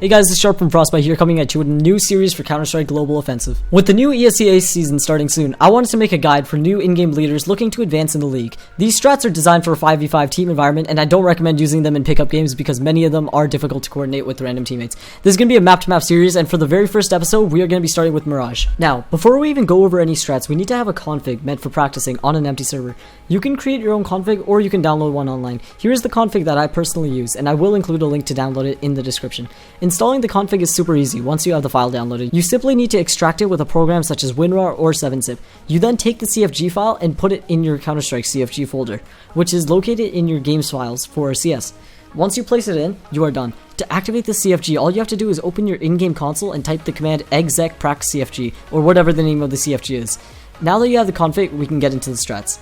Hey guys, it's Sharp from Frostbite here, coming at you with a new series for Counter-Strike Global Offensive. With the new ESEA season starting soon, I wanted to make a guide for new in-game leaders looking to advance in the league. These strats are designed for a 5v5 team environment, and I don't recommend using them in pickup games because many of them are difficult to coordinate with random teammates. This is going to be a map-to-map series, and for the very first episode, we are going to be starting with Mirage. Now, before we even go over any strats, we need to have a config meant for practicing on an empty server. You can create your own config, or you can download one online. Here is the config that I personally use, and I will include a link to download it in the description. Installing the config is super easy once you have the file downloaded. You simply need to extract it with a program such as WinRAR or 7-zip. You then take the CFG file and put it in your Counter-Strike CFG folder, which is located in your games files for CS. Once you place it in, you are done. To activate the CFG, all you have to do is open your in-game console and type the command exec-prac-cfg, or whatever the name of the CFG is. Now that you have the config, we can get into the strats.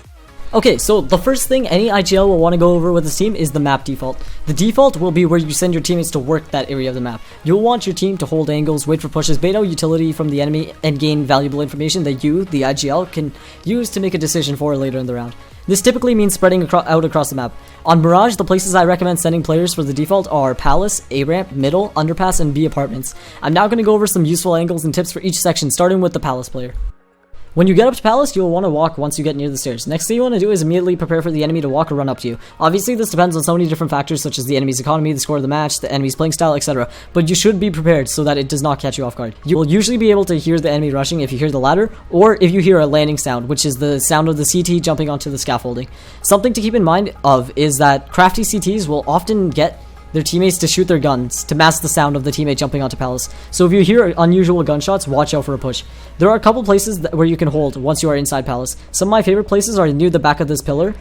Okay, so the first thing any IGL will want to go over with this team is the map default. The default will be where you send your teammates to work that area of the map. You'll want your team to hold angles, wait for pushes, bait out utility from the enemy, and gain valuable information that you, the IGL, can use to make a decision for later in the round. This typically means spreading out across the map. On Mirage, the places I recommend sending players for the default are Palace, A-Ramp, Middle, Underpass, and B Apartments. I'm now going to go over some useful angles and tips for each section, starting with the Palace player. When you get up to Palace, you'll want to walk once you get near the stairs. Next thing you want to do is immediately prepare for the enemy to walk or run up to you. Obviously, this depends on so many different factors such as the enemy's economy, the score of the match, the enemy's playing style, etc. But you should be prepared so that it does not catch you off guard. You will usually be able to hear the enemy rushing if you hear the ladder, or if you hear a landing sound, which is the sound of the CT jumping onto the scaffolding. Something to keep in mind of is that crafty CTs will often get their teammates to shoot their guns to mask the sound of the teammate jumping onto Palace. So if you hear unusual gunshots, watch out for a push. There are a couple places where you can hold once you are inside Palace. Some of my favorite places are near the back of this pillar,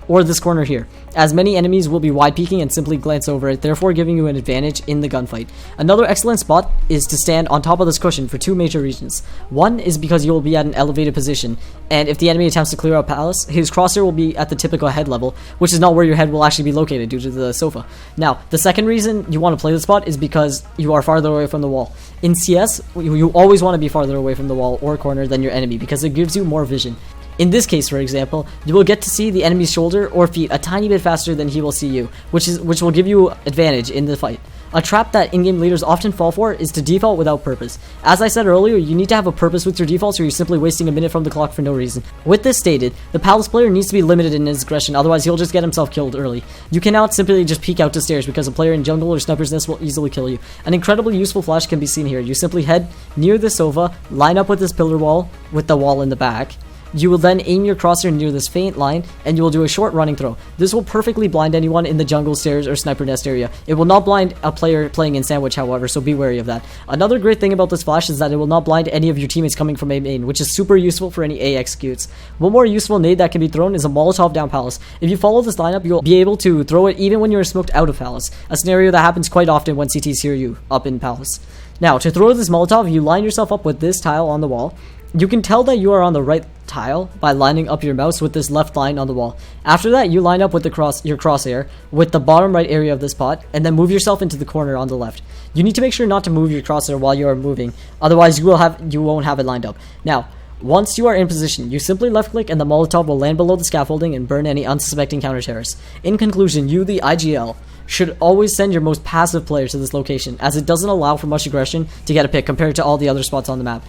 or this corner here, as many enemies will be wide peeking and simply glance over it, therefore giving you an advantage in the gunfight. Another excellent spot is to stand on top of this cushion for two major reasons. One is because you will be at an elevated position, and if the enemy attempts to clear out Palace, his crosshair will be at the typical head level, which is not where your head will actually be located due to the sofa. Now, the second reason you want to play this spot is because you are farther away from the wall. In CS, you always want to be farther away from the wall or corner than your enemy because it gives you more vision. In this case, for example, you will get to see the enemy's shoulder or feet a tiny bit faster than he will see you, which will give you advantage in the fight. A trap that in-game leaders often fall for is to default without purpose. As I said earlier, you need to have a purpose with your defaults or you're simply wasting a minute from the clock for no reason. With this stated, the Palace player needs to be limited in his aggression, otherwise he'll just get himself killed early. You cannot simply just peek out to stairs because a player in jungle or sniper's nest will easily kill you. An incredibly useful flash can be seen here. You simply head near the sofa, line up with this pillar wall with the wall in the back. You will then aim your crosshair near this faint line, and you will do a short running throw. This will perfectly blind anyone in the jungle, stairs, or sniper nest area. It will not blind a player playing in sandwich, however, so be wary of that. Another great thing about this flash is that it will not blind any of your teammates coming from A main, which is super useful for any A executes. One more useful nade that can be thrown is a Molotov down Palace. If you follow this lineup, you'll be able to throw it even when you're smoked out of Palace, a scenario that happens quite often when CTs hear you up in Palace. Now, to throw this Molotov, you line yourself up with this tile on the wall. You can tell that you are on the right tile by lining up your mouse with this left line on the wall. After that, you line up with your crosshair with the bottom right area of this pot, and then move yourself into the corner on the left. You need to make sure not to move your crosshair while you are moving, otherwise you won't have it lined up. Now, once you are in position, you simply left click and the Molotov will land below the scaffolding and burn any unsuspecting counter-terrorists. In conclusion, you, the IGL, should always send your most passive player to this location, as it doesn't allow for much aggression to get a pick compared to all the other spots on the map.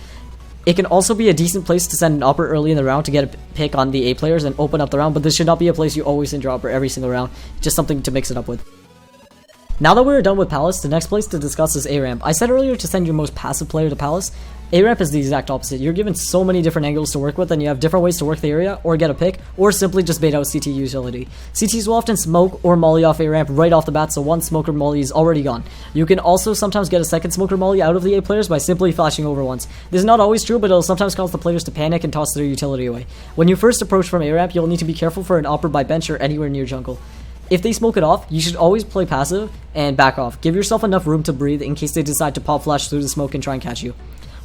It can also be a decent place to send an upper early in the round to get a pick on the A players and open up the round, but this should not be a place you always send your upper every single round, just something to mix it up with. Now that we're done with Palace, the next place to discuss is A-Ramp. I said earlier to send your most passive player to Palace. A-Ramp is the exact opposite. You're given so many different angles to work with, and you have different ways to work the area, or get a pick, or simply just bait out CT utility. CTs will often smoke or molly off A-Ramp right off the bat, so one smoker molly is already gone. You can also sometimes get a second smoker molly out of the A players by simply flashing over once. This is not always true, but it'll sometimes cause the players to panic and toss their utility away. When you first approach from A-Ramp, you'll need to be careful for an upper by bench or anywhere near jungle. If they smoke it off, you should always play passive and back off. Give yourself enough room to breathe in case they decide to pop flash through the smoke and try and catch you.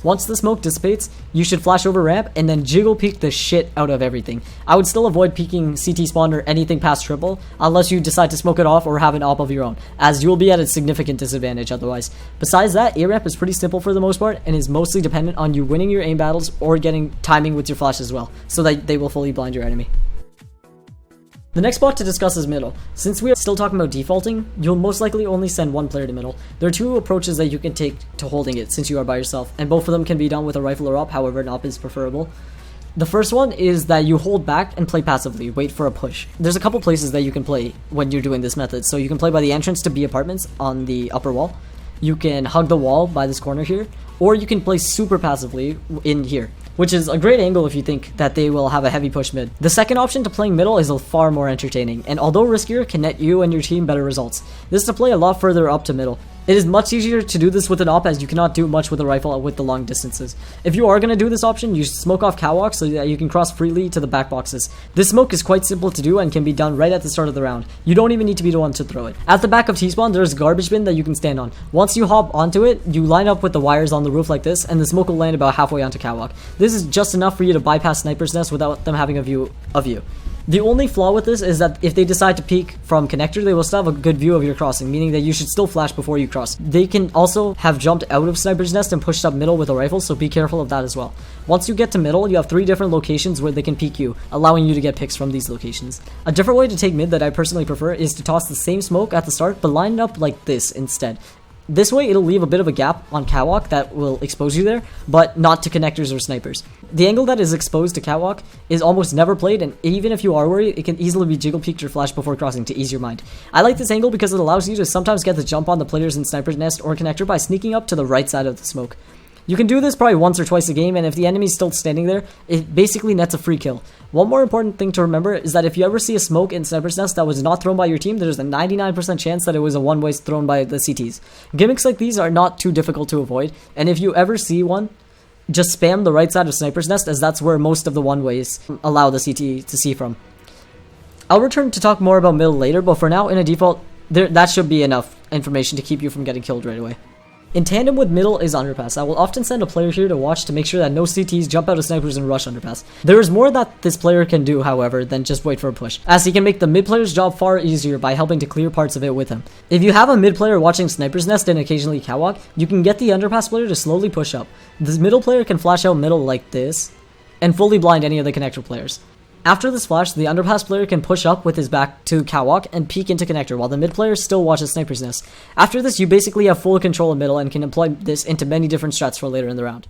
Once the smoke dissipates, you should flash over ramp and then jiggle peek the shit out of everything. I would still avoid peeking CT spawn or anything past triple unless you decide to smoke it off or have an op of your own, as you will be at a significant disadvantage otherwise. Besides that, A-ramp is pretty simple for the most part and is mostly dependent on you winning your aim battles or getting timing with your flash as well, so that they will fully blind your enemy. The next spot to discuss is middle. Since we are still talking about defaulting, you'll most likely only send one player to middle. There are two approaches that you can take to holding it since you are by yourself, and both of them can be done with a rifle or op, however an op is preferable. The first one is that you hold back and play passively, wait for a push. There's a couple places that you can play when you're doing this method. So you can play by the entrance to B apartments on the upper wall. You can hug the wall by this corner here, or you can play super passively in here, which is a great angle if you think that they will have a heavy push mid. The second option to playing middle is far more entertaining, and although riskier, can net you and your team better results. This is to play a lot further up to middle. It is much easier to do this with an op as you cannot do much with a rifle with the long distances. If you are going to do this option, you smoke off catwalk so that you can cross freely to the back boxes. This smoke is quite simple to do and can be done right at the start of the round. You don't even need to be the one to throw it. At the back of T-spawn, there's a garbage bin that you can stand on. Once you hop onto it, you line up with the wires on the roof like this, and the smoke will land about halfway onto catwalk. This is just enough for you to bypass sniper's nest without them having a view of you. The only flaw with this is that if they decide to peek from connector, they will still have a good view of your crossing, meaning that you should still flash before you cross. They can also have jumped out of sniper's nest and pushed up middle with a rifle, so be careful of that as well. Once you get to middle, you have 3 different locations where they can peek you, allowing you to get picks from these locations. A different way to take mid that I personally prefer is to toss the same smoke at the start, but line it up like this instead. This way, it'll leave a bit of a gap on catwalk that will expose you there, but not to connectors or snipers. The angle that is exposed to catwalk is almost never played, and even if you are worried, it can easily be jiggle peeked or flashed before crossing to ease your mind. I like this angle because it allows you to sometimes get the jump on the players in sniper's nest or connector by sneaking up to the right side of the smoke. You can do this probably once or twice a game, and if the enemy's still standing there, it basically nets a free kill. One more important thing to remember is that if you ever see a smoke in sniper's nest that was not thrown by your team, there's a 99% chance that it was a one-way thrown by the CTs. Gimmicks like these are not too difficult to avoid, and if you ever see one, just spam the right side of sniper's nest, as that's where most of the one-ways allow the CT to see from. I'll return to talk more about middle later, but for now, in a default, that should be enough information to keep you from getting killed right away. In tandem with middle is underpass. I will often send a player here to watch to make sure that no CTs jump out of snipers and rush underpass. There is more that this player can do, however, than just wait for a push, as he can make the mid player's job far easier by helping to clear parts of it with him. If you have a mid player watching sniper's nest and occasionally catwalk, you can get the underpass player to slowly push up. This middle player can flash out middle like this, and fully blind any of the connector players. After this flash, the underpass player can push up with his back to catwalk and peek into connector, while the mid player still watches sniper's nest. After this, you basically have full control of middle and can employ this into many different strats for later in the round.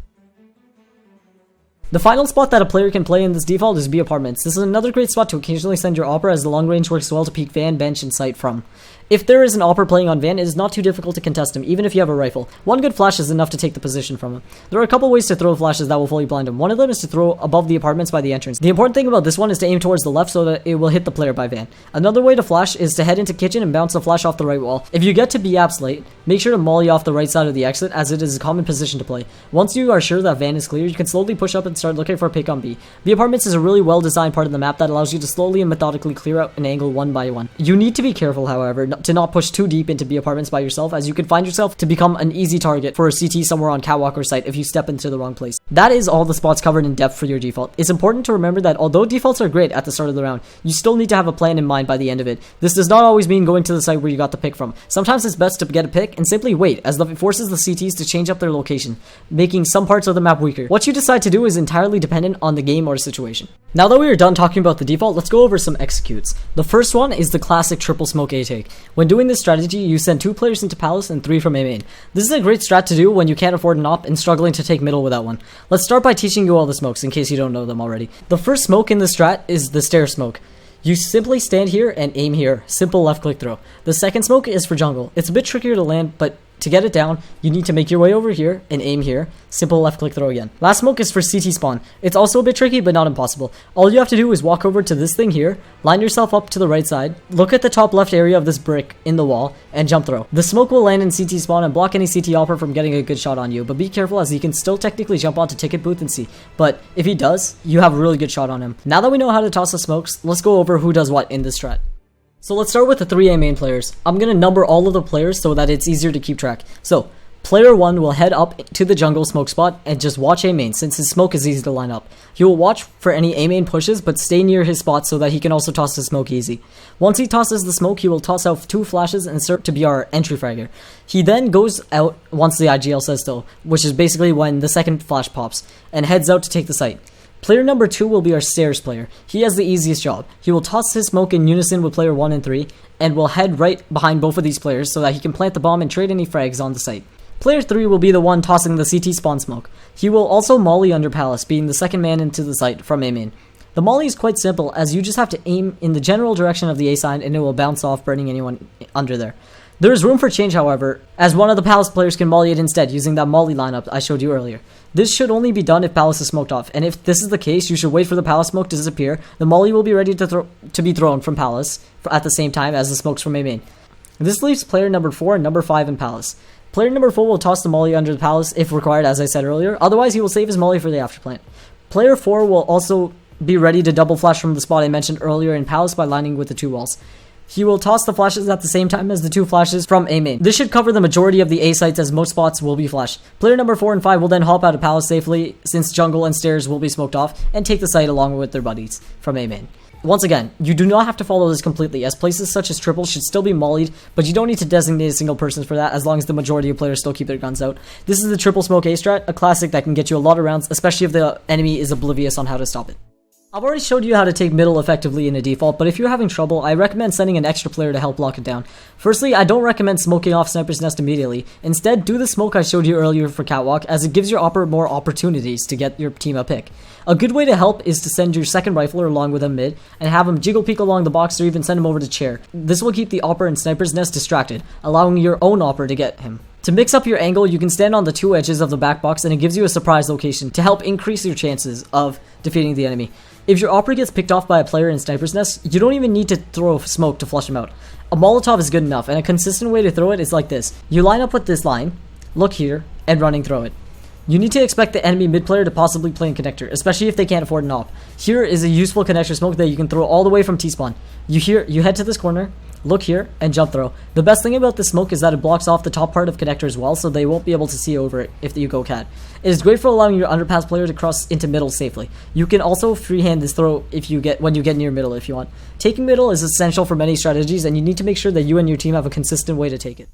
The final spot that a player can play in this default is B apartments. This is another great spot to occasionally send your opera, as the long range works well to peek van, bench, and sight from. If there is an opera playing on van, it is not too difficult to contest him, even if you have a rifle. One good flash is enough to take the position from him. There are a couple ways to throw flashes that will fully blind him. One of them is to throw above the apartments by the entrance. The important thing about this one is to aim towards the left so that it will hit the player by van. Another way to flash is to head into kitchen and bounce the flash off the right wall. If you get to B apps late, make sure to molly off the right side of the exit, as it is a common position to play. Once you are sure that van is clear, you can slowly push up and start looking for a pick on B. B apartments is a really well designed part of the map that allows you to slowly and methodically clear out an angle one by one. You need to be careful, however, to not push too deep into B apartments by yourself, as you can find yourself to become an easy target for a CT somewhere on catwalk or site if you step into the wrong place. That is all the spots covered in depth for your default. It's important to remember that although defaults are great at the start of the round, you still need to have a plan in mind by the end of it. This does not always mean going to the site where you got the pick from. Sometimes it's best to get a pick and simply wait, as it forces the CTs to change up their location, making some parts of the map weaker. What you decide to do is entirely dependent on the game or situation. Now that we are done talking about the default, let's go over some executes. The first one is the classic triple smoke A take. When doing this strategy, you send 2 players into palace and 3 from A main. This is a great strat to do when you can't afford an op and struggling to take middle without one. Let's start by teaching you all the smokes in case you don't know them already. The first smoke in the strat is the stair smoke. You simply stand here and aim here. Simple left click throw. The second smoke is for jungle. It's a bit trickier to land, but to get it down, you need to make your way over here and aim here. Simple left click throw again. Last smoke is for CT spawn. It's also a bit tricky, but not impossible. All you have to do is walk over to this thing here, line yourself up to the right side, look at the top left area of this brick in the wall, and jump throw. The smoke will land in CT spawn and block any CT opera from getting a good shot on you, but be careful as he can still technically jump onto ticket booth and see. But if he does, you have a really good shot on him. Now that we know how to toss the smokes, let's go over who does what in this strat. So let's start with the 3 A main players. I'm going to number all of the players so that it's easier to keep track. So, player 1 will head up to the jungle smoke spot and just watch A main, since his smoke is easy to line up. He will watch for any A main pushes, but stay near his spot so that he can also toss the smoke easy. Once he tosses the smoke, he will toss out 2 flashes and start to be our entry fragger. He then goes out once the IGL says so, which is basically when the second flash pops, and heads out to take the site. Player number 2 will be our stairs player. He has the easiest job. He will toss his smoke in unison with player 1 and 3, and will head right behind both of these players so that he can plant the bomb and trade any frags on the site. Player 3 will be the one tossing the CT spawn smoke. He will also molly under palace, being the second man into the site from A main. The molly is quite simple, as you just have to aim in the general direction of the A sign and it will bounce off, burning anyone under there. There is room for change, however, as one of the palace players can molly it instead using that molly lineup I showed you earlier. This should only be done if palace is smoked off, and if this is the case, you should wait for the palace smoke to disappear. The molly will be ready to be thrown from palace at the same time as the smokes from A main. This leaves player number 4 and number 5 in palace. Player number 4 will toss the molly under the palace if required, as I said earlier, otherwise he will save his molly for the afterplant. Player 4 will also be ready to double flash from the spot I mentioned earlier in palace by lining with the 2 walls. He will toss the flashes at the same time as the 2 flashes from A main. This should cover the majority of the A sites, as most spots will be flashed. Player number 4 and 5 will then hop out of palace safely, since jungle and stairs will be smoked off, and take the site along with their buddies from A main. Once again, you do not have to follow this completely, as places such as triple should still be mollied, but you don't need to designate a single person for that, as long as the majority of players still keep their guns out. This is the triple smoke A strat, a classic that can get you a lot of rounds, especially if the enemy is oblivious on how to stop it. I've already showed you how to take middle effectively in a default, but if you're having trouble, I recommend sending an extra player to help lock it down. Firstly, I don't recommend smoking off Sniper's Nest immediately. Instead, do the smoke I showed you earlier for Catwalk, as it gives your operator more opportunities to get your team a pick. A good way to help is to send your second rifler along with him mid, and have him jiggle peek along the box or even send him over to chair. This will keep the operator in Sniper's Nest distracted, allowing your own operator to get him. To mix up your angle, you can stand on the 2 edges of the back box, and it gives you a surprise location to help increase your chances of defeating the enemy. If your operator gets picked off by a player in Sniper's Nest, you don't even need to throw smoke to flush him out. A Molotov is good enough, and a consistent way to throw it is like this. You line up with this line, look here, and running throw it. You need to expect the enemy mid player to possibly play in connector, especially if they can't afford an op. Here is a useful connector smoke that you can throw all the way from T-spawn. You head to this corner, look here, and jump throw. The best thing about this smoke is that it blocks off the top part of connector as well, so they won't be able to see over it if you go cat. It is great for allowing your underpass player to cross into middle safely. You can also freehand this throw when you get near middle if you want. Taking middle is essential for many strategies, and you need to make sure that you and your team have a consistent way to take it.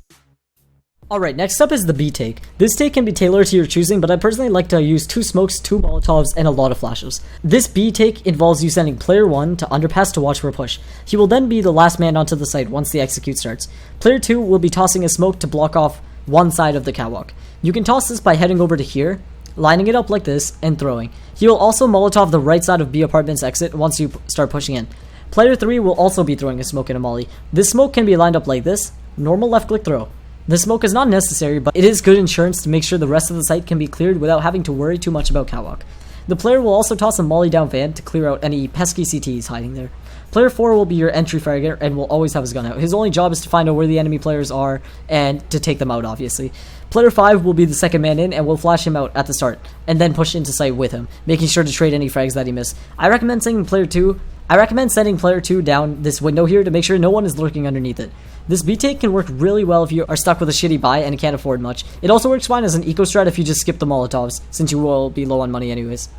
Alright, next up is the B take. This take can be tailored to your choosing, but I personally like to use 2 smokes, 2 Molotovs, and a lot of flashes. This B take involves you sending player 1 to underpass to watch for a push. He will then be the last man onto the site once the execute starts. Player 2 will be tossing a smoke to block off one side of the catwalk. You can toss this by heading over to here, lining it up like this, and throwing. He will also Molotov the right side of B apartment's exit once you start pushing in. Player 3 will also be throwing a smoke in a molly. This smoke can be lined up like this, normal left click throw. This smoke is not necessary, but it is good insurance to make sure the rest of the site can be cleared without having to worry too much about catwalk. The player will also toss a molly down van to clear out any pesky CTs hiding there. Player 4 will be your entry fragger and will always have his gun out. His only job is to find out where the enemy players are and to take them out, obviously. Player 5 will be the second man in and will flash him out at the start, and then push into site with him, making sure to trade any frags that he missed. I recommend sending player 2 down this window here to make sure no one is lurking underneath it. This B take can work really well if you are stuck with a shitty buy and can't afford much. It also works fine as an eco strat if you just skip the Molotovs, since you will be low on money anyways.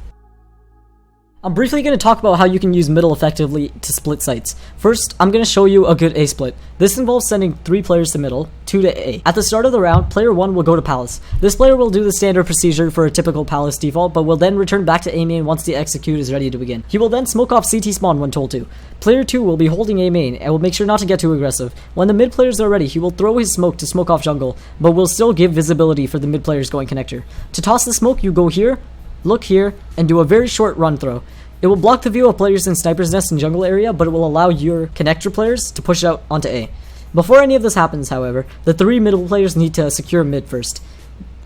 I'm briefly going to talk about how you can use middle effectively to split sites. First, I'm going to show you a good A split. This involves sending 3 players to middle, 2 to A. At the start of the round, player 1 will go to Palace. This player will do the standard procedure for a typical Palace default, but will then return back to A main once the execute is ready to begin. He will then smoke off CT spawn when told to. Player 2 will be holding A main and will make sure not to get too aggressive. When the mid players are ready, he will throw his smoke to smoke off jungle, but will still give visibility for the mid players going connector. To toss the smoke, you go here, look here, and do a very short run throw. It will block the view of players in Sniper's Nest and jungle area, but it will allow your connector players to push out onto A. Before any of this happens, however, the 3 middle players need to secure mid first.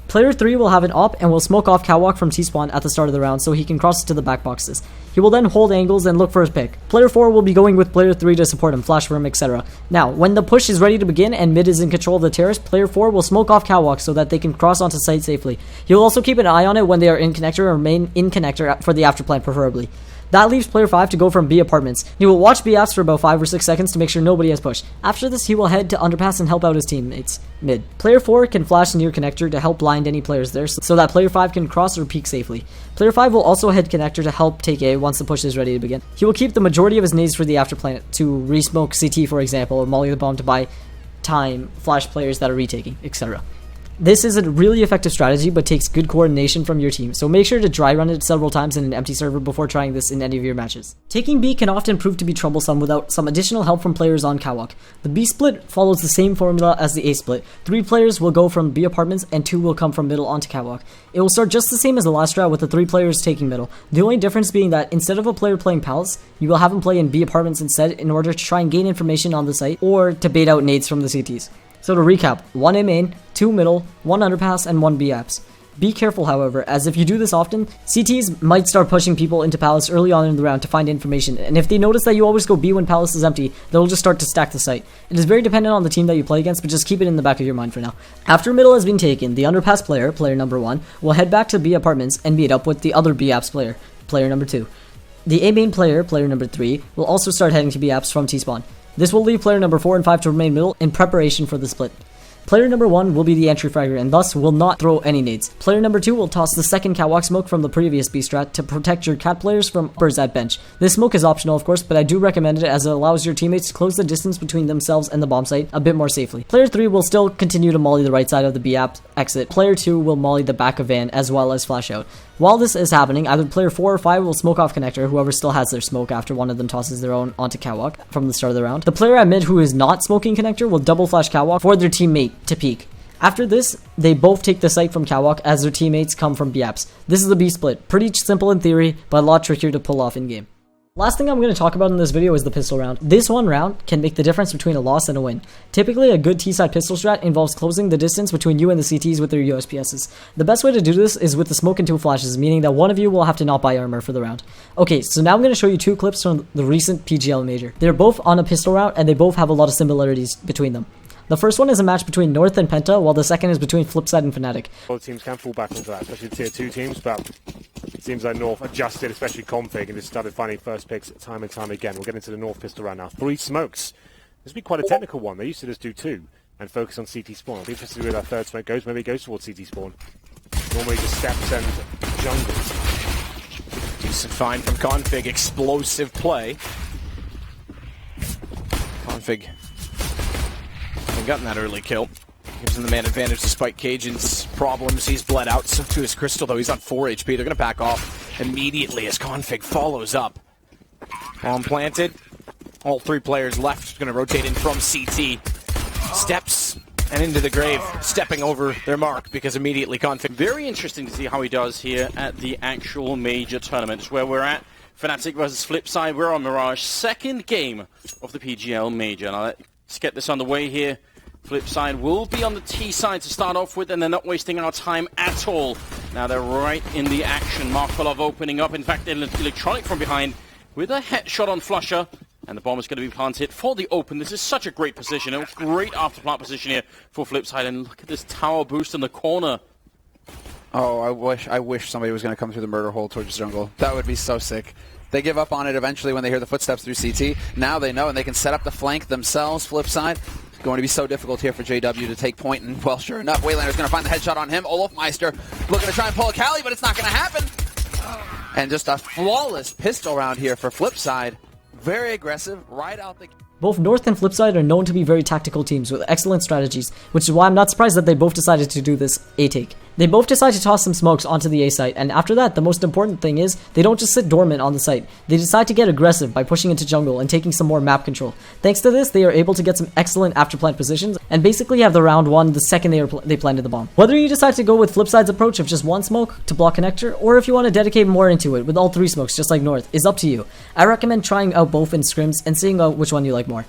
Player 3 will have an op and will smoke off catwalk from T-spawn at the start of the round so he can cross to the back boxes. He will then hold angles and look for his pick. Player 4 will be going with player 3 to support him, flash for him, etc. Now, when the push is ready to begin and mid is in control of the terrace, player 4 will smoke off catwalk so that they can cross onto site safely. He will also keep an eye on it when they are in connector or remain in connector for the afterplant preferably. That leaves player 5 to go from B apartments. He will watch B apps for about 5 or 6 seconds to make sure nobody has pushed. After this, he will head to underpass and help out his teammates mid. Player 4 can flash near connector to help blind any players there so that player 5 can cross or peek safely. Player 5 will also head connector to help take A once the push is ready to begin. He will keep the majority of his nades for the afterplant to re-smoke CT, for example, or molly the bomb to buy time, flash players that are retaking, etc. This is a really effective strategy, but takes good coordination from your team, so make sure to dry run it several times in an empty server before trying this in any of your matches. Taking B can often prove to be troublesome without some additional help from players on catwalk. The B split follows the same formula as the A split. 3 players will go from B apartments and 2 will come from middle onto catwalk. It will start just the same as the last round with the 3 players taking middle. The only difference being that instead of a player playing palace, you will have him play in B apartments instead in order to try and gain information on the site or to bait out nades from the CTs. So to recap, 1 A main, 2 middle, 1 underpass, and 1 B apps. Be careful, however, as if you do this often, CTs might start pushing people into Palace early on in the round to find information, and if they notice that you always go B when Palace is empty, they'll just start to stack the site. It is very dependent on the team that you play against, but just keep it in the back of your mind for now. After middle has been taken, the underpass player, player number 1, will head back to B apartments and meet up with the other B apps player, player number 2. The A main player, player number 3, will also start heading to B apps from T-spawn. This will leave player number 4 and 5 to remain middle in preparation for the split. Player number 1 will be the entry fragger and thus will not throw any nades. Player number 2 will toss the second catwalk smoke from the previous B strat to protect your cat players from uppers at bench. This smoke is optional of course, but I do recommend it as it allows your teammates to close the distance between themselves and the bomb site a bit more safely. Player 3 will still continue to molly the right side of the B app exit. Player 2 will molly the back of van as well as flash out. While this is happening, either player 4 or 5 will smoke off connector, whoever still has their smoke after one of them tosses their own onto catwalk from the start of the round. The player at mid who is not smoking connector will double flash catwalk for their teammate to peek. After this, they both take the site from catwalk as their teammates come from B apps. This is the B split. Pretty simple in theory, but a lot trickier to pull off in game. Last thing I'm going to talk about in this video is the pistol round. This one round can make the difference between a loss and a win. Typically, a good T-side pistol strat involves closing the distance between you and the CTs with their USPSs. The best way to do this is with the smoke and 2 flashes, meaning that one of you will have to not buy armor for the round. Okay, so now I'm going to show you 2 clips from the recent PGL major. They're both on a pistol round and they both have a lot of similarities between them. The first one is a match between North and Penta, while the second is between Flipside and Fnatic. Both teams can fall back onto that, especially the tier 2 teams, but it seems like North adjusted, especially config, and just started finding first picks time and time again. We'll get into the North pistol round now. 3 smokes. This would be quite a technical one. They used to just do 2 and focus on CT spawn. I'll be interested where that third smoke goes. Maybe it goes towards CT spawn. Normally just steps and jungle. Decent find from config. Explosive play. Config gotten that early kill. Gives him the man advantage despite Cajun's problems. He's bled out so to his crystal though. He's on 4 HP. They're going to back off immediately as config follows up. Bomb planted. All 3 players left. Going to rotate in from CT. Steps and into the grave. Stepping over their mark because immediately config. Very interesting to see how he does here at the actual major tournament. It's where we're at. Fnatic versus Flipside. We're on Mirage. Second game of the PGL major. Now let's get this underway here. Flipside will be on the T side to start off with, and they're not wasting our time at all. Now they're right in the action. Markolov opening up. In fact, Electronic from behind with a headshot on Flusher. And the bomb is going to be planted for the open. This is such a great position. A great after-plant position here for Flipside. And look at this tower boost in the corner. Oh, I wish somebody was going to come through the murder hole towards jungle. That would be so sick. They give up on it eventually when they hear the footsteps through CT. Now they know, and they can set up the flank themselves. Flipside. Going to be so difficult here for JW to take point, and well, sure enough, Waylander's going to find the headshot on him. Olofmeister looking to try and pull a Cali, but it's not going to happen. And just a flawless pistol round here for Flipside. Very aggressive, right out the... Both North and Flipside are known to be very tactical teams with excellent strategies, which is why I'm not surprised that they both decided to do this A-take. They both decide to toss some smokes onto the A site, and after that, the most important thing is, they don't just sit dormant on the site. They decide to get aggressive by pushing into jungle and taking some more map control. Thanks to this, they are able to get some excellent after-plant positions, and basically have the round won the second they planted the bomb. Whether you decide to go with Flipside's approach of just 1 smoke to block connector, or if you want to dedicate more into it with all 3 smokes just like North, is up to you. I recommend trying out both in scrims and seeing out which one you like more.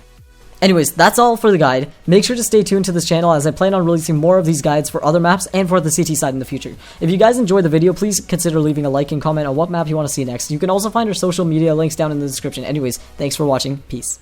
Anyways, that's all for the guide. Make sure to stay tuned to this channel as I plan on releasing more of these guides for other maps and for the CT side in the future. If you guys enjoyed the video, please consider leaving a like and comment on what map you want to see next. You can also find our social media links down in the description. Anyways, thanks for watching. Peace.